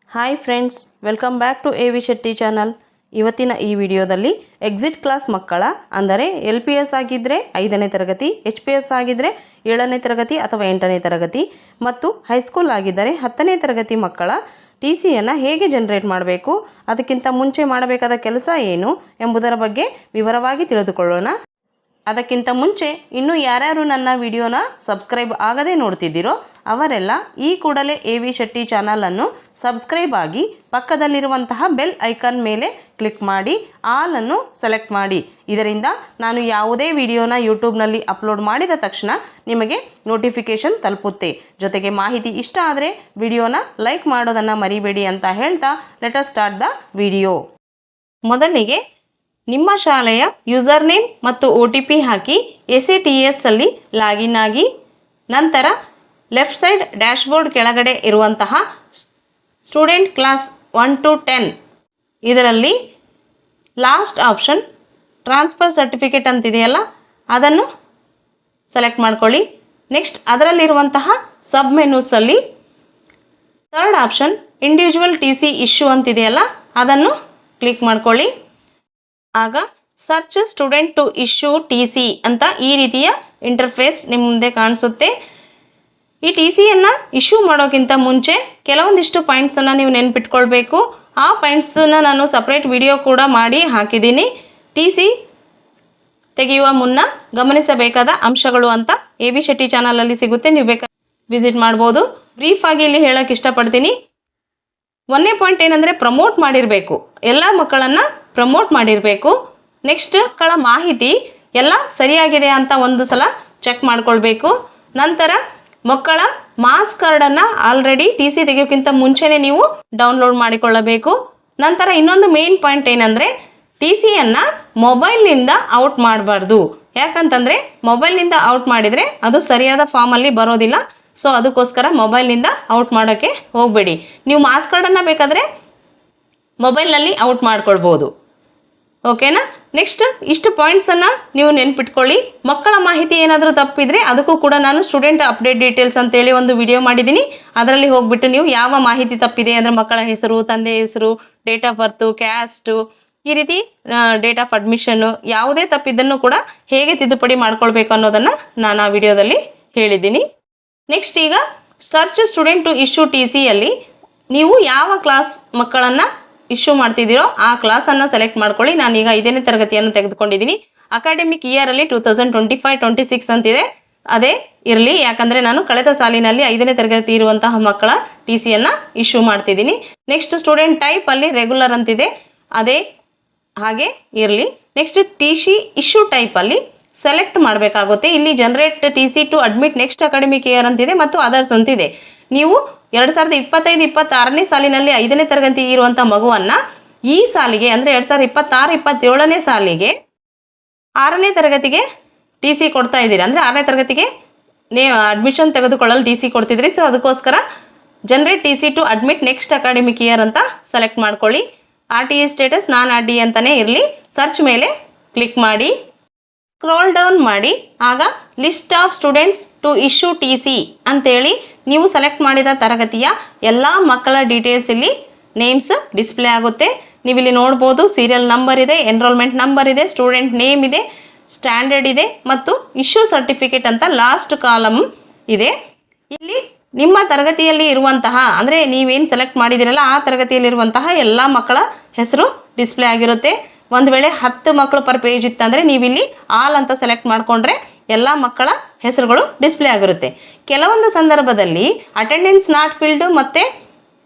Hi friends, welcome back to A V Shetty channel. ಇವತ್ತಿನ ಈ ವಿಡಿಯೋದಲ್ಲಿ ಎಕ್ಸಿಟ್ ಕ್ಲಾಸ್ ಮಕ್ಕಳ ಅಂದರೆ LPS ಆಗಿದ್ದರೆ 5ನೇ ತರಗತಿ, HPS ಆಗಿದ್ದರೆ 7ನೇ ತರಗತಿ ಅಥವಾ 8ನೇ ತರಗತಿ ಮತ್ತು ಹೈಸ್ಕೂಲ್ ಆಗಿದ್ದರೆ 10ನೇ ತರಗತಿ ಮಕ್ಕಳ TCಯನ್ನು ಹೇಗೆ ಜನರೇಟ್ ಮಾಡಬೇಕು, ಅದಕ್ಕಿಂತ ಮುಂಚೆ ಮಾಡಬೇಕಾದ ಕೆಲಸ ಏನು ಎಂಬುದರ ಬಗ್ಗೆ ವಿವರವಾಗಿ ತಿಳಿದುಕೊಳ್ಳೋಣ. ಅದಕ್ಕಿಂತ ಮುಂಚೆ ಇನ್ನೂ ಯಾರ್ಯಾರು ನನ್ನ ವಿಡಿಯೋನ ಸಬ್ಸ್ಕ್ರೈಬ್ ಆಗದೆ ನೋಡ್ತಿದ್ದೀರೋ ಅವರೆಲ್ಲ ಈ ಕೂಡಲೇ ಎ ವಿ ಶೆಟ್ಟಿ ಚಾನಲನ್ನು ಸಬ್ಸ್ಕ್ರೈಬ್ ಆಗಿ ಪಕ್ಕದಲ್ಲಿರುವಂತಹ ಬೆಲ್ ಐಕಾನ್ ಮೇಲೆ ಕ್ಲಿಕ್ ಮಾಡಿ ಆಲನ್ನು ಸೆಲೆಕ್ಟ್ ಮಾಡಿ. ಇದರಿಂದ ನಾನು ಯಾವುದೇ ವಿಡಿಯೋನ ಯೂಟ್ಯೂಬ್ನಲ್ಲಿ ಅಪ್ಲೋಡ್ ಮಾಡಿದ ತಕ್ಷಣ ನಿಮಗೆ ನೋಟಿಫಿಕೇಷನ್ ತಲುಪುತ್ತೆ. ಜೊತೆಗೆ ಮಾಹಿತಿ ಇಷ್ಟ ಆದರೆ ವಿಡಿಯೋನ ಲೈಕ್ ಮಾಡೋದನ್ನು ಮರಿಬೇಡಿ ಅಂತ ಹೇಳ್ತಾ let us start the video. ಮೊದಲಿಗೆ ನಿಮ್ಮ ಶಾಲೆಯ ಯೂಸರ್ ನೇಮ್ ಮತ್ತು OTP ಹಾಕಿ SATS ಅಲ್ಲಿ ಲಾಗಿನ್ ಆಗಿ, ನಂತರ ಲೆಫ್ಟ್ ಸೈಡ್ ಡ್ಯಾಶ್ಬೋರ್ಡ್ ಕೆಳಗಡೆ ಇರುವಂತಹ ಸ್ಟೂಡೆಂಟ್ ಕ್ಲಾಸ್ 1 to 10 ಇದರಲ್ಲಿ ಲಾಸ್ಟ್ ಆಪ್ಷನ್ ಟ್ರಾನ್ಸ್ಫರ್ ಸರ್ಟಿಫಿಕೇಟ್ ಅಂತಿದೆಯಲ್ಲ ಅದನ್ನು ಸೆಲೆಕ್ಟ್ ಮಾಡ್ಕೊಳ್ಳಿ. ನೆಕ್ಸ್ಟ್ ಅದರಲ್ಲಿರುವಂತಹ ಸಬ್ ಮೆನ್ಯೂಸಲ್ಲಿ third option individual TC issue ಅಂತಿದೆಯಲ್ಲ ಅದನ್ನು ಕ್ಲಿಕ್ ಮಾಡ್ಕೊಳ್ಳಿ. ಆಗ search student to issue TC ಅಂತ ಈ ರೀತಿಯ ಇಂಟರ್ಫೇಸ್ ನಿಮ್ಮ ಮುಂದೆ ಕಾಣಿಸುತ್ತೆ. ಈ TCಯನ್ನು ಇಶ್ಯೂ ಮಾಡೋಕ್ಕಿಂತ ಮುಂಚೆ ಕೆಲವೊಂದಿಷ್ಟು ಪಾಯಿಂಟ್ಸನ್ನು ನೀವು ನೆನ್ಪಿಟ್ಕೊಳ್ಬೇಕು. ಆ ಪಾಯಿಂಟ್ಸನ್ನು ನಾನು ಸಪ್ರೇಟ್ ವಿಡಿಯೋ ಕೂಡ ಮಾಡಿ ಹಾಕಿದ್ದೀನಿ. TC ತೆಗೆಯುವ ಮುನ್ನ ಗಮನಿಸಬೇಕಾದ ಅಂಶಗಳು ಅಂತ ಎ ವಿ ಶೆಟ್ಟಿ ಚಾನಲಲ್ಲಿ ಸಿಗುತ್ತೆ, ನೀವು ಬೇಕಾದ್ರೆ ವಿಸಿಟ್ ಮಾಡ್ಬೋದು. ಬ್ರೀಫಾಗಿ ಇಲ್ಲಿ ಹೇಳೋಕ್ಕೆ ಇಷ್ಟಪಡ್ತೀನಿ. 1ನೇ ಪಾಯಿಂಟ್ ಏನಂದರೆ ಪ್ರಮೋಟ್ ಮಾಡಿರಬೇಕು, ಎಲ್ಲ ಮಕ್ಕಳನ್ನು ಪ್ರಮೋಟ್ ಮಾಡಿರಬೇಕು. ನೆಕ್ಸ್ಟ್ ಮಕ್ಕಳ ಮಾಹಿತಿ ಎಲ್ಲ ಸರಿಯಾಗಿದೆ ಅಂತ ಒಂದು ಸಲ ಚೆಕ್ ಮಾಡ್ಕೊಳ್ಬೇಕು. ನಂತರ ಮಕ್ಕಳ ಮಾಸ್ ಕಾರ್ಡನ್ನು ಆಲ್ರೆಡಿ TC ತೆಗೆಯೋಕ್ಕಿಂತ ಮುಂಚೆನೇ ನೀವು ಡೌನ್ಲೋಡ್ ಮಾಡಿಕೊಳ್ಳಬೇಕು. ನಂತರ ಇನ್ನೊಂದು ಮೇನ್ ಪಾಯಿಂಟ್ ಏನಂದರೆ TCಯನ್ನು ಮೊಬೈಲ್ನಿಂದ ಔಟ್ ಮಾಡಬಾರ್ದು. ಯಾಕಂತಂದರೆ ಮೊಬೈಲ್ನಿಂದ ಔಟ್ ಮಾಡಿದರೆ ಅದು ಸರಿಯಾದ ಫಾರ್ಮಲ್ಲಿ ಬರೋದಿಲ್ಲ. ಸೊ ಅದಕ್ಕೋಸ್ಕರ ಮೊಬೈಲ್ನಿಂದ ಔಟ್ ಮಾಡೋಕ್ಕೆ ಹೋಗಬೇಡಿ. ನೀವು ಮಾಸ್ ಕಾರ್ಡನ್ನು ಬೇಕಾದರೆ ಮೊಬೈಲ್ನಲ್ಲಿ ಔಟ್ ಮಾಡ್ಕೊಳ್ಬೋದು. ಓಕೆನಾ? ನೆಕ್ಸ್ಟ್ ಇಷ್ಟು ಪಾಯಿಂಟ್ಸನ್ನು ನೀವು ನೆನ್ಪಿಟ್ಕೊಳ್ಳಿ. ಮಕ್ಕಳ ಮಾಹಿತಿ ಏನಾದರೂ ತಪ್ಪಿದರೆ ಅದಕ್ಕೂ ಕೂಡ ನಾನು ಸ್ಟೂಡೆಂಟ್ ಅಪ್ಡೇಟ್ ಡೀಟೇಲ್ಸ್ ಅಂತೇಳಿ ಒಂದು ವಿಡಿಯೋ ಮಾಡಿದ್ದೀನಿ. ಅದರಲ್ಲಿ ಹೋಗ್ಬಿಟ್ಟು ನೀವು ಯಾವ ಮಾಹಿತಿ ತಪ್ಪಿದೆ ಅಂದರೆ ಮಕ್ಕಳ ಹೆಸರು, ತಂದೆ ಹೆಸರು, ಡೇಟ್ ಆಫ್ ಬರ್ತು, ಕ್ಯಾಸ್ಟು, ಈ ರೀತಿ ಡೇಟ್ ಆಫ್ ಅಡ್ಮಿಷನ್ನು ಯಾವುದೇ ತಪ್ಪಿದ್ದನ್ನು ಕೂಡ ಹೇಗೆ ತಿದ್ದುಪಡಿ ಮಾಡ್ಕೊಳ್ಬೇಕು ಅನ್ನೋದನ್ನು ನಾನು ಆ ವಿಡಿಯೋದಲ್ಲಿ ಹೇಳಿದ್ದೀನಿ. ನೆಕ್ಸ್ಟ್ ಈಗ ಸರ್ಚ್ ಸ್ಟೂಡೆಂಟ್ ಟು ಇಶ್ಯೂ TCಯಲ್ಲಿ ನೀವು ಯಾವ ಕ್ಲಾಸ್ ಮಕ್ಕಳನ್ನು ಇಶ್ಯೂ ಮಾಡ್ತಿದ್ದೀರೋ ಆ ಕ್ಲಾಸನ್ನು ಸೆಲೆಕ್ಟ್ ಮಾಡ್ಕೊಳ್ಳಿ. ನಾನೀಗ 5ನೇ ತರಗತಿಯನ್ನು ತೆಗೆದುಕೊಂಡಿದ್ದೀನಿ. ಅಕಾಡೆಮಿಕ್ ಇಯರಲ್ಲಿ 2025-26 ಅಂತಿದೆ, ಅದೇ ಇರಲಿ. ಯಾಕಂದರೆ ನಾನು ಕಳೆದ ಸಾಲಿನಲ್ಲಿ 5ನೇ ತರಗತಿ ಇರುವಂತಹ ಮಕ್ಕಳ TCಯನ್ನು ಇಶ್ಯೂ ಮಾಡ್ತಿದ್ದೀನಿ. ನೆಕ್ಸ್ಟ್ ಸ್ಟೂಡೆಂಟ್ ಟೈಪಲ್ಲಿ ರೆಗ್ಯುಲರ್ ಅಂತಿದೆ, ಅದೇ ಹಾಗೆ ಇರಲಿ. ನೆಕ್ಸ್ಟ್ TC ಇಶ್ಯೂ ಟೈಪಲ್ಲಿ ಸೆಲೆಕ್ಟ್ ಮಾಡಬೇಕಾಗುತ್ತೆ. ಇಲ್ಲಿ generate TC to admit next academic year ಅಂತಿದೆ ಮತ್ತು ಅದರ್ಸ್ ಅಂತಿದೆ. ನೀವು 2025-26ನೇ ಸಾಲಿನಲ್ಲಿ 5ನೇ ತರಗತಿ ಇರುವಂಥ ಮಗುವನ್ನು ಈ ಸಾಲಿಗೆ ಅಂದರೆ 2026-27ನೇ ಸಾಲಿಗೆ 6ನೇ ತರಗತಿಗೆ TC ಕೊಡ್ತಾ ಇದ್ದೀರಿ. ಅಂದರೆ 6ನೇ ತರಗತಿಗೆ ಅಡ್ಮಿಷನ್ ತೆಗೆದುಕೊಳ್ಳಲು TC ಕೊಡ್ತಿದ್ರಿ. ಸೊ ಅದಕ್ಕೋಸ್ಕರ generate TC to admit next academic year ಅಂತ ಸೆಲೆಕ್ಟ್ ಮಾಡ್ಕೊಳ್ಳಿ. RTE ಸ್ಟೇಟಸ್ ನಾನ್ RTE ಅಂತಲೇ ಇರಲಿ. ಸರ್ಚ್ ಮೇಲೆ ಕ್ಲಿಕ್ ಮಾಡಿ, ಸ್ಕ್ರೋಲ್ ಡೌನ್ ಮಾಡಿ, ಆಗ list of students to issue TC ಅಂತೇಳಿ ನೀವು ಸೆಲೆಕ್ಟ್ ಮಾಡಿದ ತರಗತಿಯ ಎಲ್ಲ ಮಕ್ಕಳ ಡೀಟೇಲ್ಸ್ ಇಲ್ಲಿ ನೇಮ್ಸ್ ಡಿಸ್ಪ್ಲೇ ಆಗುತ್ತೆ. ನೀವು ಇಲ್ಲಿ ನೋಡ್ಬೋದು, ಸೀರಿಯಲ್ ನಂಬರ್ ಇದೆ, ಎನ್ರೋಲ್ಮೆಂಟ್ ನಂಬರ್ ಇದೆ, ಸ್ಟೂಡೆಂಟ್ ನೇಮ್ ಇದೆ, ಸ್ಟ್ಯಾಂಡರ್ಡ್ ಇದೆ ಮತ್ತು ಇಶ್ಯೂ ಸರ್ಟಿಫಿಕೇಟ್ ಅಂತ ಲಾಸ್ಟ್ ಕಾಲಮ್ ಇದೆ. ಇಲ್ಲಿ ನಿಮ್ಮ ತರಗತಿಯಲ್ಲಿ ಇರುವಂತಹ ಅಂದರೆ ನೀವೇನು ಸೆಲೆಕ್ಟ್ ಮಾಡಿದಿರಲ್ಲ ಆ ತರಗತಿಯಲ್ಲಿರುವಂತಹ ಎಲ್ಲ ಮಕ್ಕಳ ಹೆಸರು ಡಿಸ್ಪ್ಲೇ ಆಗಿರುತ್ತೆ. ಒಂದು ವೇಳೆ 10 ಮಕ್ಕಳು ಪರ್ ಪೇಜ್ ಇತ್ತಂದರೆ ನೀವಿಲ್ಲಿ ಆಲ್ ಅಂತ ಸೆಲೆಕ್ಟ್ ಮಾಡಿಕೊಂಡ್ರೆ ಎಲ್ಲ ಮಕ್ಕಳ ಹೆಸರುಗಳು ಡಿಸ್ಪ್ಲೇ ಆಗಿರುತ್ತೆ. ಕೆಲವೊಂದು ಸಂದರ್ಭದಲ್ಲಿ ಅಟೆಂಡೆನ್ಸ್ ನಾಟ್ ಫಿಲ್ಡ್ ಮತ್ತು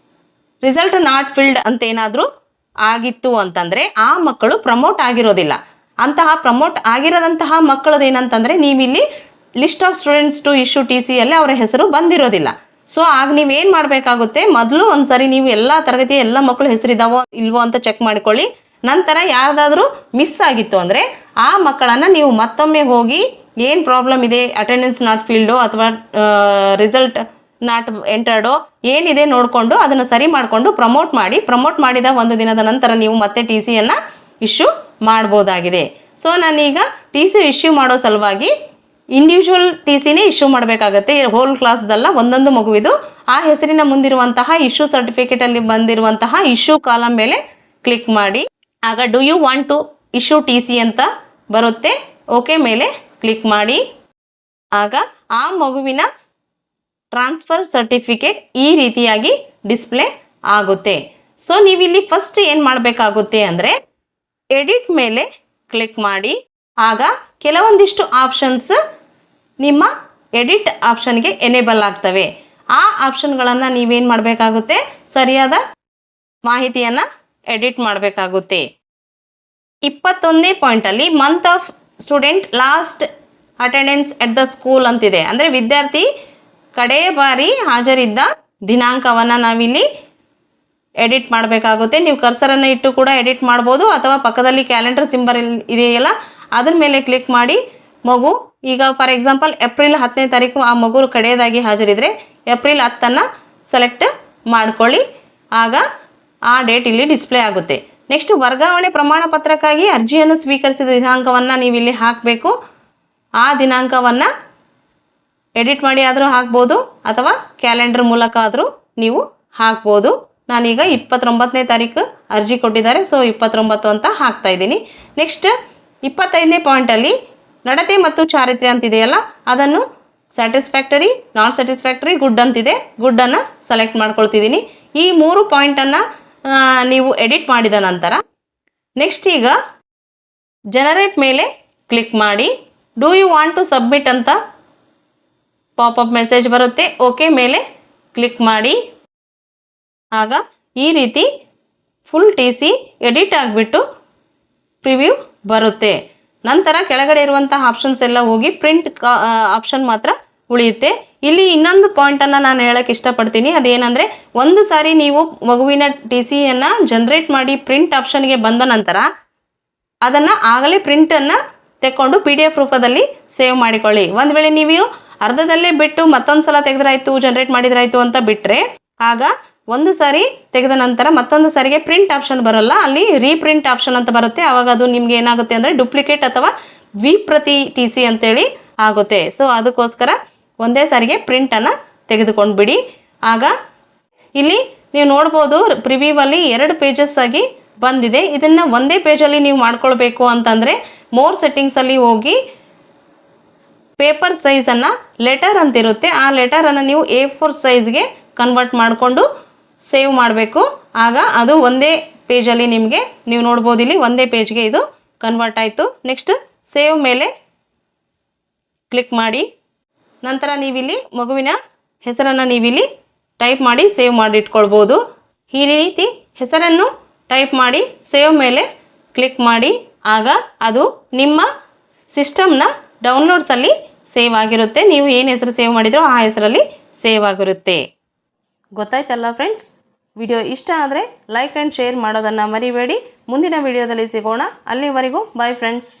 ರಿಸಲ್ಟ್ ನಾಟ್ ಫಿಲ್ಡ್ ಅಂತ ಏನಾದರೂ ಆಗಿತ್ತು ಅಂತಂದರೆ ಆ ಮಕ್ಕಳು ಪ್ರಮೋಟ್ ಆಗಿರೋದಿಲ್ಲ. ಅಂತಹ ಪ್ರಮೋಟ್ ಆಗಿರೋದಂತಹ ಮಕ್ಕಳದ್ದು ಏನಂತಂದರೆ ನೀವಿಲ್ಲಿ list of students to issue TCಯಲ್ಲಿ ಅವರ ಹೆಸರು ಬಂದಿರೋದಿಲ್ಲ. ಸೊ ಆಗ ನೀವೇನು ಮಾಡಬೇಕಾಗುತ್ತೆ, ಮೊದಲು ಒಂದು ಸರಿ ನೀವು ಎಲ್ಲ ತರಗತಿಯ ಎಲ್ಲ ಮಕ್ಕಳು ಹೆಸರಿದ್ದಾವೋ ಇಲ್ವೋ ಅಂತ ಚೆಕ್ ಮಾಡ್ಕೊಳ್ಳಿ. ನಂತರ ಯಾರ್ದಾದ್ರೂ ಮಿಸ್ ಆಗಿತ್ತು ಅಂದರೆ ಆ ಮಕ್ಕಳನ್ನು ನೀವು ಮತ್ತೊಮ್ಮೆ ಹೋಗಿ ಏನು ಪ್ರಾಬ್ಲಮ್ ಇದೆ, ಅಟೆಂಡೆನ್ಸ್ ನಾಟ್ ಫೀಲ್ಡೋ ಅಥವಾ ರಿಸಲ್ಟ್ ನಾಟ್ ಎಂಟರ್ಡೋ ಏನಿದೆ ನೋಡಿಕೊಂಡು ಅದನ್ನು ಸರಿ ಮಾಡಿಕೊಂಡು ಪ್ರಮೋಟ್ ಮಾಡಿದ ಒಂದು ದಿನದ ನಂತರ ನೀವು ಮತ್ತೆ TCಯನ್ನು ಇಶ್ಯೂ ಮಾಡ್ಬೋದಾಗಿದೆ. ಸೊ ನಾನೀಗ TC ಇಶ್ಯೂ ಮಾಡೋ ಸಲುವಾಗಿ ಇಂಡಿವಿಜುವಲ್ ಟಿ ಸಿನೇ ಇಶ್ಯೂ ಮಾಡಬೇಕಾಗತ್ತೆ, ಹೋಲ್ ಕ್ಲಾಸ್ದಲ್ಲ, ಒಂದೊಂದು ಮಗುವಿದು. ಆ ಹೆಸರಿನ ಮುಂದಿರುವಂತಹ ಇಶ್ಯೂ ಸರ್ಟಿಫಿಕೇಟಲ್ಲಿ ಬಂದಿರುವಂತಹ ಇಶ್ಯೂ ಕಾಲಮ್ ಮೇಲೆ ಕ್ಲಿಕ್ ಮಾಡಿ. ಆಗ do you want to issue T C ಅಂತ ಬರುತ್ತೆ. ಓಕೆ ಮೇಲೆ ಕ್ಲಿಕ್ ಮಾಡಿ. ಆಗ ಆ ಮಗುವಿನ ಟ್ರಾನ್ಸ್ಫರ್ ಸರ್ಟಿಫಿಕೇಟ್ ಈ ರೀತಿಯಾಗಿ ಡಿಸ್ಪ್ಲೇ ಆಗುತ್ತೆ. ಸೊ ನೀವಿಲ್ಲಿ ಫಸ್ಟ್ ಏನು ಮಾಡಬೇಕಾಗುತ್ತೆ ಅಂದರೆ ಎಡಿಟ್ ಮೇಲೆ ಕ್ಲಿಕ್ ಮಾಡಿ. ಆಗ ಕೆಲವೊಂದಿಷ್ಟು ಆಪ್ಷನ್ಸ್ ನಿಮ್ಮ ಎಡಿಟ್ ಆಪ್ಷನ್ಗೆ ಎನೇಬಲ್ ಆಗ್ತವೆ. ಆ ಆಪ್ಷನ್ಗಳನ್ನು ನೀವೇನು ಮಾಡಬೇಕಾಗುತ್ತೆ, ಸರಿಯಾದ ಮಾಹಿತಿಯನ್ನು ಎಡಿಟ್ ಮಾಡಬೇಕಾಗುತ್ತೆ. 21ನೇ ಪಾಯಿಂಟಲ್ಲಿ month of student last attendance at the school ಅಂತಿದೆ. ಅಂದರೆ ವಿದ್ಯಾರ್ಥಿ ಕಡೇ ಬಾರಿ ಹಾಜರಿದ್ದ ದಿನಾಂಕವನ್ನು ನಾವಿಲ್ಲಿ ಎಡಿಟ್ ಮಾಡಬೇಕಾಗುತ್ತೆ. ನೀವು ಕರ್ಸರನ್ನು ಇಟ್ಟು ಕೂಡ ಎಡಿಟ್ ಮಾಡ್ಬೋದು, ಅಥವಾ ಪಕ್ಕದಲ್ಲಿ ಕ್ಯಾಲೆಂಡರ್ ಸಿಂಬಲ್ ಇದೆಯಲ್ಲ ಅದ್ರ ಮೇಲೆ ಕ್ಲಿಕ್ ಮಾಡಿ. ಮಗು ಈಗ ಫಾರ್ ಎಕ್ಸಾಂಪಲ್ ಏಪ್ರಿಲ್ 10ನೇ ತಾರೀಕು ಆ ಮಗು ಕಡೆಯದಾಗಿ ಹಾಜರಿದ್ರೆ ಏಪ್ರಿಲ್ 10ಅನ್ನು ಸೆಲೆಕ್ಟ್ ಮಾಡ್ಕೊಳ್ಳಿ. ಆಗ ಆ ಡೇಟ್ ಇಲ್ಲಿ ಡಿಸ್ಪ್ಲೇ ಆಗುತ್ತೆ. ನೆಕ್ಸ್ಟ್ ವರ್ಗಾವಣೆ ಪ್ರಮಾಣ ಪತ್ರಕ್ಕಾಗಿ ಅರ್ಜಿಯನ್ನು ಸ್ವೀಕರಿಸಿದ ದಿನಾಂಕವನ್ನು ನೀವು ಇಲ್ಲಿ ಹಾಕಬೇಕು. ಆ ದಿನಾಂಕವನ್ನು ಎಡಿಟ್ ಮಾಡಿ ಆದರೂ ಹಾಕ್ಬೋದು, ಅಥವಾ ಕ್ಯಾಲೆಂಡರ್ ಮೂಲಕ ಆದರೂ ನೀವು ಹಾಕ್ಬೋದು. ನಾನೀಗ 29ನೇ ತಾರೀಕು ಅರ್ಜಿ ಕೊಟ್ಟಿದ್ದಾರೆ, ಸೊ 29 ಅಂತ ಹಾಕ್ತಾ ಇದ್ದೀನಿ. ನೆಕ್ಸ್ಟ್ 25ನೇ ಪಾಯಿಂಟಲ್ಲಿ ನಡತೆ ಮತ್ತು ಚಾರಿತ್ರ್ಯ ಅಂತಿದೆಯಲ್ಲ, ಅದನ್ನು ಸ್ಯಾಟಿಸ್ಫ್ಯಾಕ್ಟರಿ, ನಾಟ್ ಸ್ಯಾಟಿಸ್ಫ್ಯಾಕ್ಟರಿ, ಗುಡ್ ಅಂತಿದೆ, ಗುಡ್ಡನ್ನು ಸೆಲೆಕ್ಟ್ ಮಾಡ್ಕೊಳ್ತಿದ್ದೀನಿ. ಈ 3 ಪಾಯಿಂಟನ್ನು ನೀವು ಎಡಿಟ್ ಮಾಡಿದ ನಂತರ ನೆಕ್ಸ್ಟ್ ಈಗ ಜನರೇಟ್ ಮೇಲೆ ಕ್ಲಿಕ್ ಮಾಡಿ. Do you want to submit ಅಂತ ಪಾಪಪ್ ಮೆಸೇಜ್ ಬರುತ್ತೆ. ಓಕೆ ಮೇಲೆ ಕ್ಲಿಕ್ ಮಾಡಿ. ಆಗ ಈ ರೀತಿ ಫುಲ್ ಟಿ ಸಿ ಎಡಿಟ್ ಆಗಿಬಿಟ್ಟು ಪ್ರಿವ್ಯೂ ಬರುತ್ತೆ. ನಂತರ ಕೆಳಗಡೆ ಇರುವಂತಹ ಆಪ್ಷನ್ಸ್ ಎಲ್ಲ ಹೋಗಿ ಪ್ರಿಂಟ್ ಆಪ್ಷನ್ ಮಾತ್ರ ಉಳಿಯುತ್ತೆ. ಇಲ್ಲಿ ಇನ್ನೊಂದು ಪಾಯಿಂಟನ್ನು ನಾನು ಹೇಳೋಕ್ಕೆ ಇಷ್ಟಪಡ್ತೀನಿ. ಅದೇನೆಂದರೆ, ಒಂದು ಸಾರಿ ನೀವು ಮಗುವಿನ ಟಿ ಸಿಯನ್ನು ಜನ್ರೇಟ್ ಮಾಡಿ ಪ್ರಿಂಟ್ ಆಪ್ಷನ್ಗೆ ಬಂದ ನಂತರ ಅದನ್ನು ಆಗಲೇ ಪ್ರಿಂಟನ್ನು ತೆಕ್ಕೊಂಡು PDF ರೂಪದಲ್ಲಿ ಸೇವ್ ಮಾಡಿಕೊಳ್ಳಿ. ಒಂದು ವೇಳೆ ನೀವು ಅರ್ಧದಲ್ಲೇ ಬಿಟ್ಟು ಮತ್ತೊಂದು ಸಲ ತೆಗೆದ್ರಾಯ್ತು, ಜನ್ರೇಟ್ ಮಾಡಿದ್ರಾಯ್ತು ಅಂತ ಬಿಟ್ಟರೆ, ಆಗ ಒಂದು ಸಾರಿ ತೆಗೆದ ನಂತರ ಮತ್ತೊಂದು ಸಾರಿಗೆ ಪ್ರಿಂಟ್ ಆಪ್ಷನ್ ಬರೋಲ್ಲ, ಅಲ್ಲಿ ರೀಪ್ರಿಂಟ್ ಆಪ್ಷನ್ ಅಂತ ಬರುತ್ತೆ. ಆವಾಗ ಅದು ನಿಮ್ಗೆ ಏನಾಗುತ್ತೆ ಅಂದರೆ ಡುಪ್ಲಿಕೇಟ್ ಅಥವಾ ದ್ವಿಪ್ರತಿ ಟಿ ಸಿ ಅಂತೇಳಿ ಆಗುತ್ತೆ. ಸೊ ಅದಕ್ಕೋಸ್ಕರ ಒಂದೇ ಸಾರಿಗೆ ಪ್ರಿಂಟನ್ನು ತೆಗೆದುಕೊಂಡು ಬಿಡಿ. ಆಗ ಇಲ್ಲಿ ನೀವು ನೋಡ್ಬೋದು ಪ್ರಿವ್ಯೂವಲ್ಲಿ 2 ಪೇಜಸ್ ಆಗಿ ಬಂದಿದೆ. ಇದನ್ನು ಒಂದೇ ಪೇಜಲ್ಲಿ ನೀವು ಮಾಡ್ಕೊಳ್ಬೇಕು ಅಂತಂದರೆ ಮೋರ್ ಸೆಟ್ಟಿಂಗ್ಸಲ್ಲಿ ಹೋಗಿ ಪೇಪರ್ ಸೈಜನ್ನು ಲೆಟರ್ ಅಂತಿರುತ್ತೆ, ಆ ಲೆಟರನ್ನು ನೀವು A4 ಸೈಜ್ಗೆ ಕನ್ವರ್ಟ್ ಮಾಡಿಕೊಂಡು ಸೇವ್ ಮಾಡಬೇಕು. ಆಗ ಅದು ಒಂದೇ ಪೇಜಲ್ಲಿ ನಿಮಗೆ, ನೀವು ನೋಡ್ಬೋದು ಇಲ್ಲಿ ಒಂದೇ ಪೇಜ್ಗೆ ಇದು ಕನ್ವರ್ಟ್ ಆಯಿತು. ನೆಕ್ಸ್ಟ್ ಸೇವ್ ಮೇಲೆ ಕ್ಲಿಕ್ ಮಾಡಿ. ನಂತರ ನೀವಿಲ್ಲಿ ಮಗುವಿನ ಹೆಸರನ್ನು ನೀವಿಲ್ಲಿ ಟೈಪ್ ಮಾಡಿ ಸೇವ್ ಮಾಡಿ ಇಟ್ಕೊಳ್ಬೋದು. ಈ ರೀತಿ ಹೆಸರನ್ನು ಟೈಪ್ ಮಾಡಿ ಸೇವ್ ಮೇಲೆ ಕ್ಲಿಕ್ ಮಾಡಿ. ಆಗ ಅದು ನಿಮ್ಮ ಸಿಸ್ಟಮ್ನ ಡೌನ್ಲೋಡ್ಸಲ್ಲಿ ಸೇವ್ ಆಗಿರುತ್ತೆ. ನೀವು ಏನು ಹೆಸರು ಸೇವ್ ಮಾಡಿದ್ರೋ ಆ ಹೆಸರಲ್ಲಿ ಸೇವ್ ಆಗಿರುತ್ತೆ. ಗೊತ್ತಾಯ್ತಲ್ಲ ಫ್ರೆಂಡ್ಸ್? ವಿಡಿಯೋ ಇಷ್ಟ ಆದರೆ ಲೈಕ್ ಆ್ಯಂಡ್ ಶೇರ್ ಮಾಡೋದನ್ನು ಮರಿಬೇಡಿ. ಮುಂದಿನ ವಿಡಿಯೋದಲ್ಲಿ ಸಿಗೋಣ. ಅಲ್ಲಿವರೆಗೂ ಬಾಯ್ ಫ್ರೆಂಡ್ಸ್.